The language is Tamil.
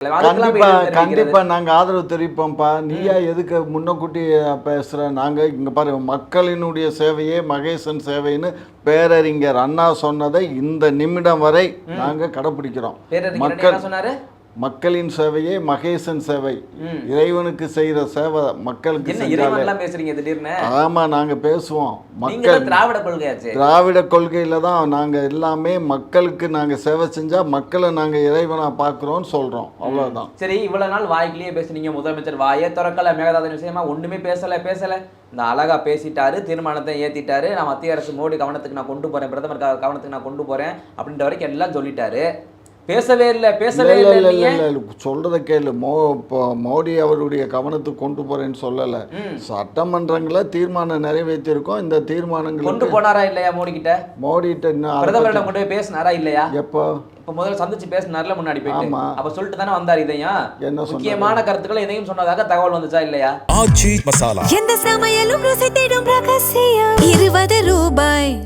கண்டிப்பா நாங்க ஆதரவு தெரிவிப்போம்ப்பா. நீயா எதுக்கு முன்னக்கூட்டி பேசுற? நாங்க இங்க பாரு, மக்களினுடைய சேவையே மகேசன் சேவைன்னு பேரறிஞர் அண்ணா சொன்னதை இந்த நிமிடம் வரை நாங்க கடைபிடிக்கிறோம். மக்களின் சேவையே மகேசன் சேவை. இறைவனுக்கு செய்யற சேவை மக்களுக்கு பேசுறீங்க. ஆமா, நாங்க பேசுவோம். மக்கள் திராவிட கொள்கையில தான் நாங்க எல்லாமே மக்களுக்கு நாங்க சேவை செஞ்சா மக்களை நாங்க இறைவனா பாக்குறோம் சொல்றோம். அவ்வளவுதான். சரி, இவ்வளவு நாள் வாய்க்கிலேயே பேசுனீங்க. முதலமைச்சர் வாயே திறக்கல, மேகதாது விஷயமா ஒண்ணுமே பேசல. இந்த அழகா பேசிட்டாரு, தீர்மானத்தை ஏத்திட்டாரு, நான் மத்திய அரசு மோடி கவனத்துக்கு நான் கொண்டு போறேன், பிரதமர் கவனத்துக்கு நான் கொண்டு போறேன் அப்படின்ற வரைக்கும் எல்லாம் சொல்லிட்டாரு. பேசவே இல்லை. சொல்றத கேளு. மோடி அவருடைய கவனத்துக்கு கொண்டு போறேன்னு சொல்லல. சட்டமன்றங்களை தீர்மானம் நிறைவேற்றிருக்கோம். இந்த தீர்மானங்கள் கொண்டு போனாரா இல்லையா? மோடி கிட்ட பிரதமரிடம் கொண்டு போய் பேசினாரா இல்லையா? எப்போ? இப்ப முதல்ல சந்திச்சு பேசினார்ல முன்னாடி போயிட்டு. அப்ப சொல்லிட்டு தானே வந்தாரு. இதையும் என்ன முக்கியமான கருத்துக்களை எதையும் சொன்னதாக தகவல் வந்துச்சா இல்லையா? ஆச்சி மசாலா, எந்த சமையலும் ருசி தேடும் ரகசியம். 20 ரூபாய்.